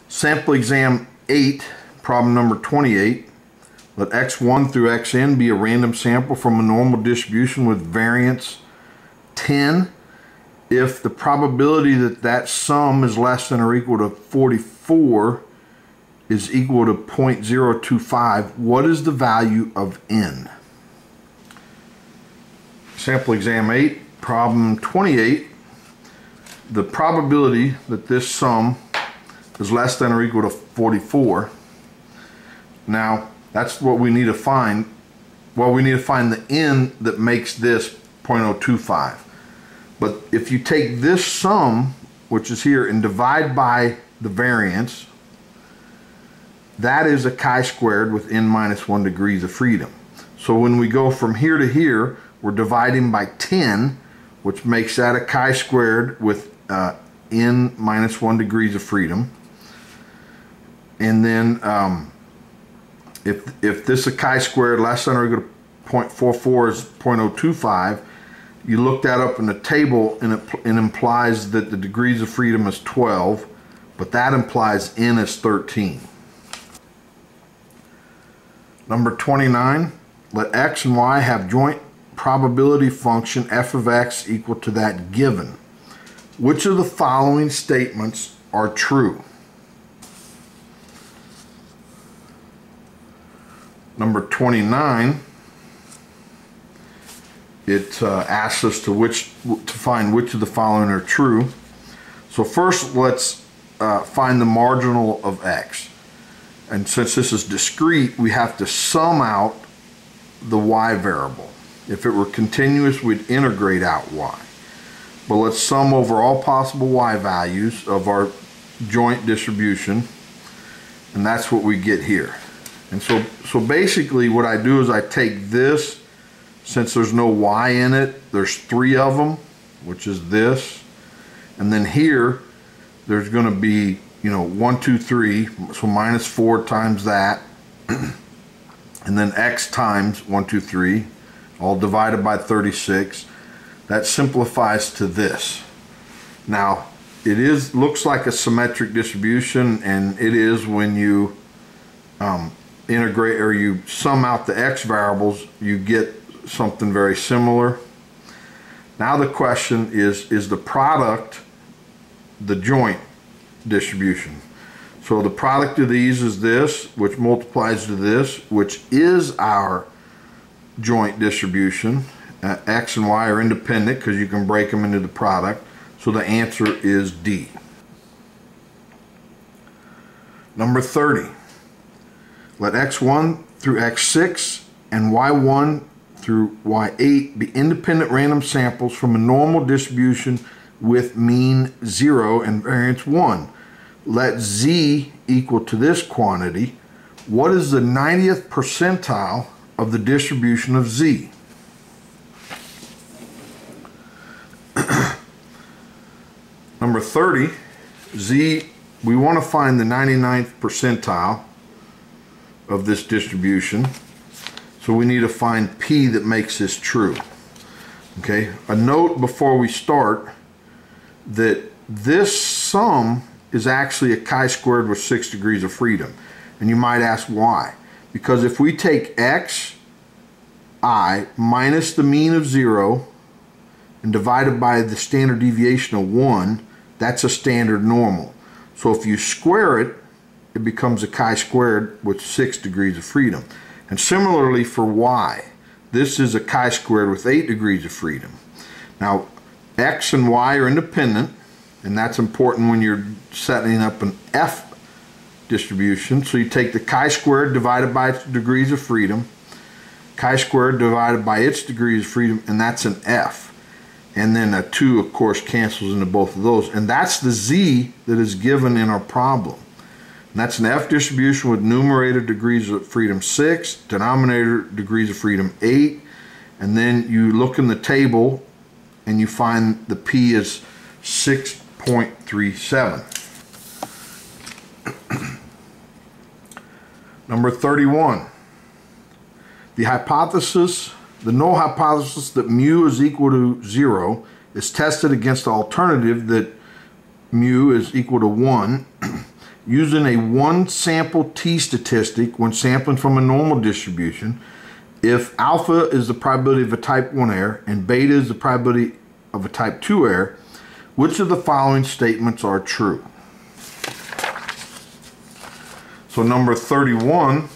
Sample exam 8, problem number 28. Let x1 through xn be a random sample from a normal distribution with variance 10. If the probability that that sum is less than or equal to 44 is equal to 0.025, what is the value of n? Sample exam 8, problem 28. The probability that this sum is less than or equal to 44. Now, that's what we need to find. Well, we need to find the n that makes this 0.025. But if you take this sum, which is here, and divide by the variance, that is a chi-squared with n minus 1 degrees of freedom. So when we go from here to here, we're dividing by 10, which makes that a chi-squared with n minus 1 degrees of freedom. And then if this is a chi-squared less than or equal to 0.44 is 0.025, you look that up in the table and it implies that the degrees of freedom is 12, but that implies n is 13. Number 29, let x and y have joint probability function f of x equal to that given. Which of the following statements are true? Number 29, it asks us to find which of the following are true. So first, let's find the marginal of x. And since this is discrete, we have to sum out the y variable. If it were continuous, we'd integrate out y. But let's sum over all possible y values of our joint distribution, and that's what we get here. And so basically what I do is I take this, since there's no y in it, there's 3 of them, which is this, and then here there's going to be, 1, 2, 3, so minus 4 times that, and then x times 1, 2, 3, all divided by 36. That simplifies to this. Now, it looks like a symmetric distribution, and it is when you integrate or you sum out the x variables, you get something very similar. Now the question is the product the joint distribution? So the product of these is this, which multiplies to this, which is our joint distribution. X and y are independent because you can break them into the product. So the answer is D. Number 30. Let x1 through x6 and y1 through y8 be independent random samples from a normal distribution with mean 0 and variance 1. Let z equal to this quantity. What is the 90th percentile of the distribution of z? Number 30, z, we want to find the 99th percentile of this distribution. So we need to find p that makes this true. Okay, a note before we start that this sum is actually a chi-squared with 6 degrees of freedom. And you might ask why. Because if we take x, I, minus the mean of 0 and divided by the standard deviation of 1, that's a standard normal. So if you square it, it becomes a chi-squared with 6 degrees of freedom. And similarly for y, this is a chi-squared with 8 degrees of freedom. Now, x and y are independent, and that's important when you're setting up an f distribution. So you take the chi-squared divided by its degrees of freedom, chi-squared divided by its degrees of freedom, and that's an f. And then a 2, of course, cancels into both of those. And that's the z that is given in our problem. And that's an f distribution with numerator degrees of freedom 6, denominator degrees of freedom 8. And then you look in the table and you find the p is 6.37. Number 31. The null hypothesis that mu is equal to 0 is tested against the alternative that mu is equal to 1 using a one sample t-statistic when sampling from a normal distribution, if alpha is the probability of a type 1 error and beta is the probability of a type 2 error, which of the following statements are true? So number 31,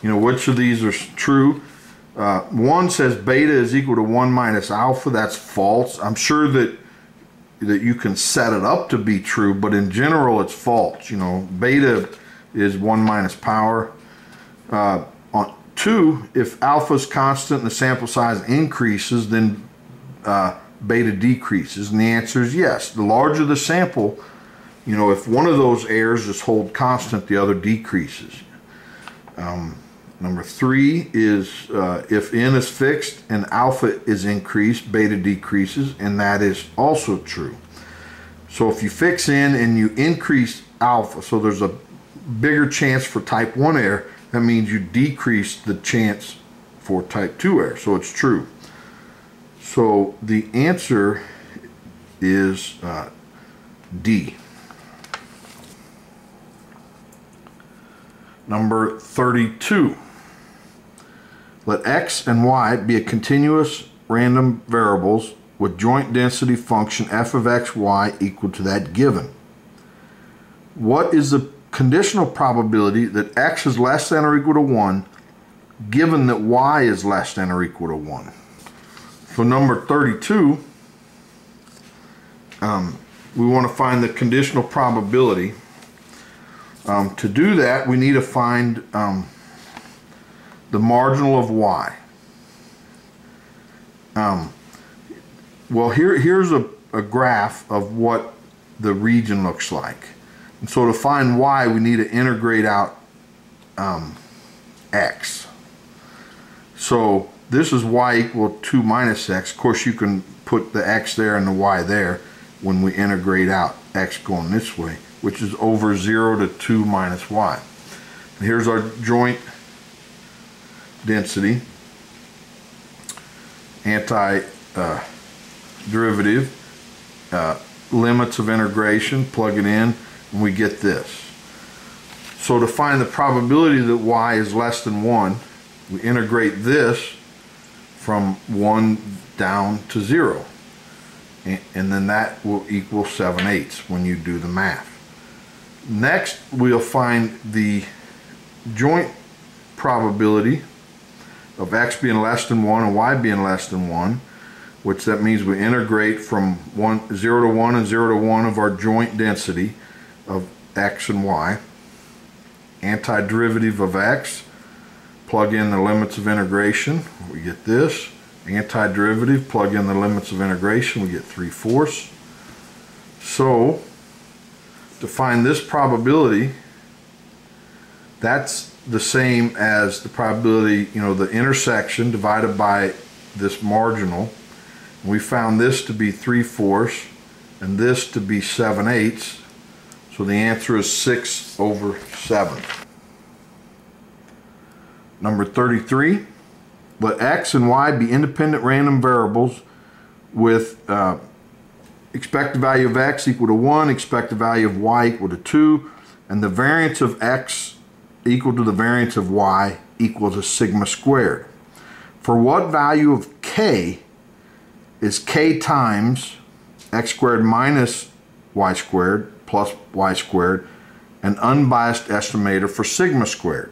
which of these are true? 1 says beta is equal to 1 minus alpha. That's false. I'm sure that you can set it up to be true, but in general it's false. Beta is 1 minus power. On 2, if alpha is constant and the sample size increases, then beta decreases, and the answer is yes. The larger the sample, if one of those errors is hold constant, the other decreases. Number 3 is if n is fixed and alpha is increased, beta decreases, and that is also true. So if you fix n and you increase alpha, so there's a bigger chance for type 1 error, that means you decrease the chance for type 2 error, so it's true. So the answer is D. Number 32. Let x and y be a continuous random variables with joint density function f of x, y equal to that given. What is the conditional probability that x is less than or equal to 1 given that y is less than or equal to 1? So number 32, we want to find the conditional probability. To do that, we need to find the marginal of y. Well, here's a graph of what the region looks like. And so to find y, we need to integrate out x. So this is y equal 2 minus x. Of course, you can put the x there and the y there when we integrate out x going this way, which is over 0 to 2 minus y. And here's our joint density, anti-derivative, limits of integration, plug it in, and we get this. So to find the probability that y is less than 1, we integrate this from 1 down to 0. And then that will equal 7/8 when you do the math. Next, we'll find the joint probability of x being less than 1 and y being less than 1, which that means we integrate from 0 to 1 and 0 to 1 of our joint density of x and y. Antiderivative of x, plug in the limits of integration, we get this. Antiderivative, plug in the limits of integration, we get 3/4. So to find this probability, that's the same as the probability, the intersection divided by this marginal. We found this to be 3/4 and this to be 7/8. So the answer is 6/7. Number 33, let x and y be independent random variables with expected value of x equal to 1, expected value of y equal to 2, and the variance of x equal to the variance of y equals a sigma squared. For what value of k is k times x squared minus y squared plus y squared an unbiased estimator for sigma squared?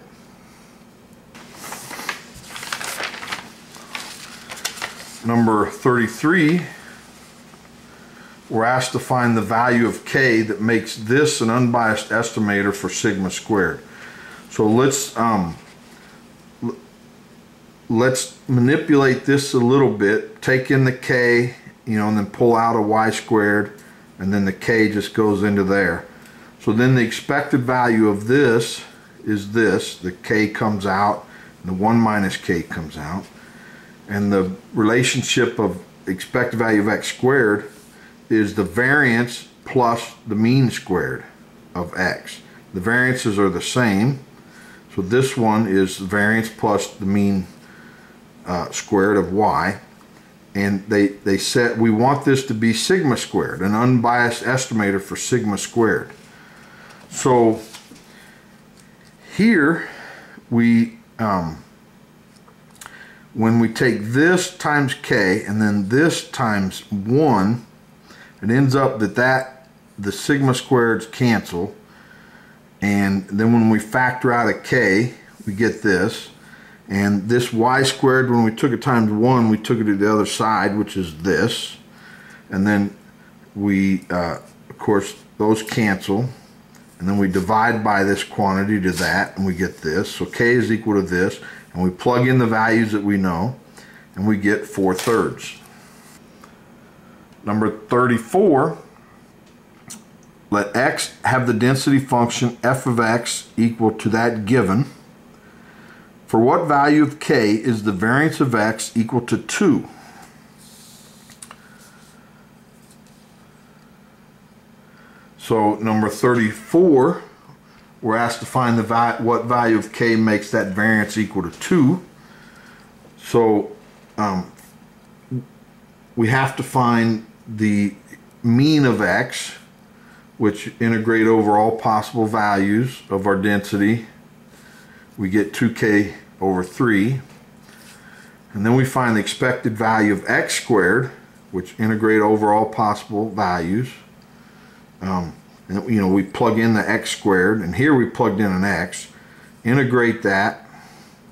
Number 33, we're asked to find the value of k that makes this an unbiased estimator for sigma squared. So let's manipulate this a little bit, take in the k, and then pull out a y squared, and then the k just goes into there. So then the expected value of this is this, the k comes out, and the 1 minus k comes out. And the relationship of expected value of x squared is the variance plus the mean squared of x. The variances are the same. So this one is the variance plus the mean squared of y. And they said we want this to be sigma squared, an unbiased estimator for sigma squared. So here we when we take this times k and then this times 1, it ends up that the sigma squareds cancel, and then when we factor out a k we get this, and this y squared, when we took it times 1 we took it to the other side, which is this, and then we of course those cancel, and then we divide by this quantity to that and we get this. So k is equal to this, and we plug in the values that we know and we get 4/3. Number 34, let x have the density function f of x equal to that given. For what value of k is the variance of x equal to 2? So number 34, we're asked to find what value of k makes that variance equal to 2. So we have to find the mean of x, which integrate over all possible values of our density. We get 2k over 3. And then we find the expected value of x squared, which integrate over all possible values. And you know, we plug in the x squared, and here we plugged in an x. Integrate that,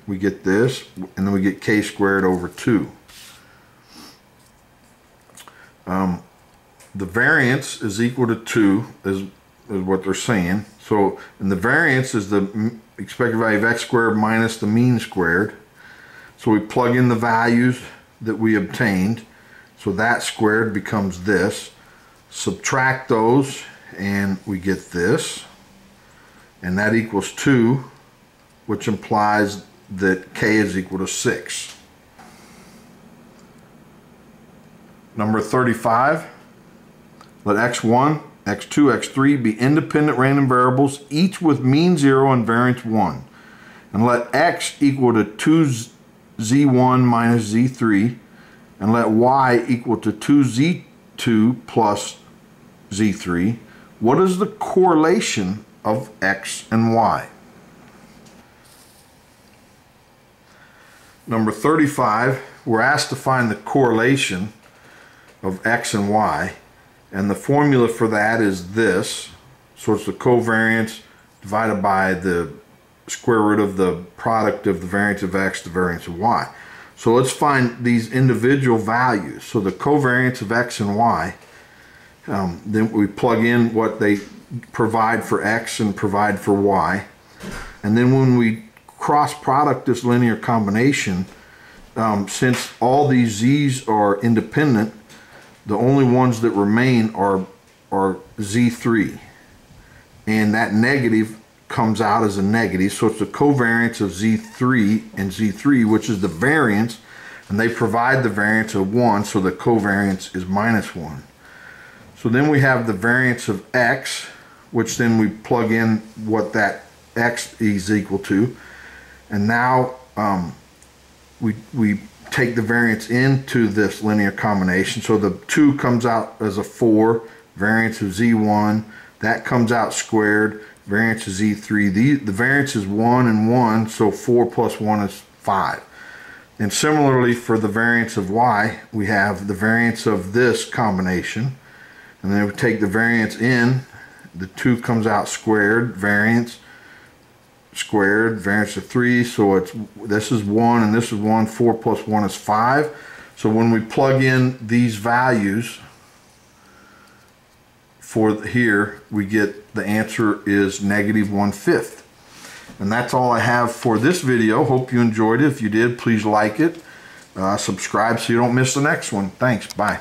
we get this, and then we get k squared over 2. The variance is equal to 2 is what they're saying. So, and the variance is the expected value of x squared minus the mean squared. So we plug in the values that we obtained. So that squared becomes this. Subtract those and we get this. And that equals 2, which implies that k is equal to 6. Number 35. Let x1, x2, x3 be independent random variables, each with mean 0 and variance 1. And let x equal to 2z1 minus z3, and let y equal to 2z2 plus z3. What is the correlation of x and y? Number 35, we're asked to find the correlation of x and y. And the formula for that is this. So it's the covariance divided by the square root of the product of the variance of x, the variance of y. So let's find these individual values. So the covariance of x and y, then we plug in what they provide for x and provide for y. And then when we cross product this linear combination, since all these z's are independent, the only ones that remain are z3, and that negative comes out as a negative, so it's the covariance of z3 and z3, which is the variance, and they provide the variance of 1, so the covariance is minus 1. So then we have the variance of x, which then we plug in what that x is equal to, and now we take the variance into this linear combination. So the 2 comes out as a 4, variance of z1, that comes out squared, variance of z3. The variance is 1 and 1, so 4 plus 1 is 5. And similarly for the variance of y, we have the variance of this combination, and then we take the variance in, the 2 comes out squared, variance squared, variance of 3, so this is 1 and this is 1, 4 plus 1 is 5. So when we plug in these values for here, we get the answer is -1/5. And that's all I have for this video. Hope you enjoyed it. If you did, please like it, subscribe so you don't miss the next one. Thanks, bye.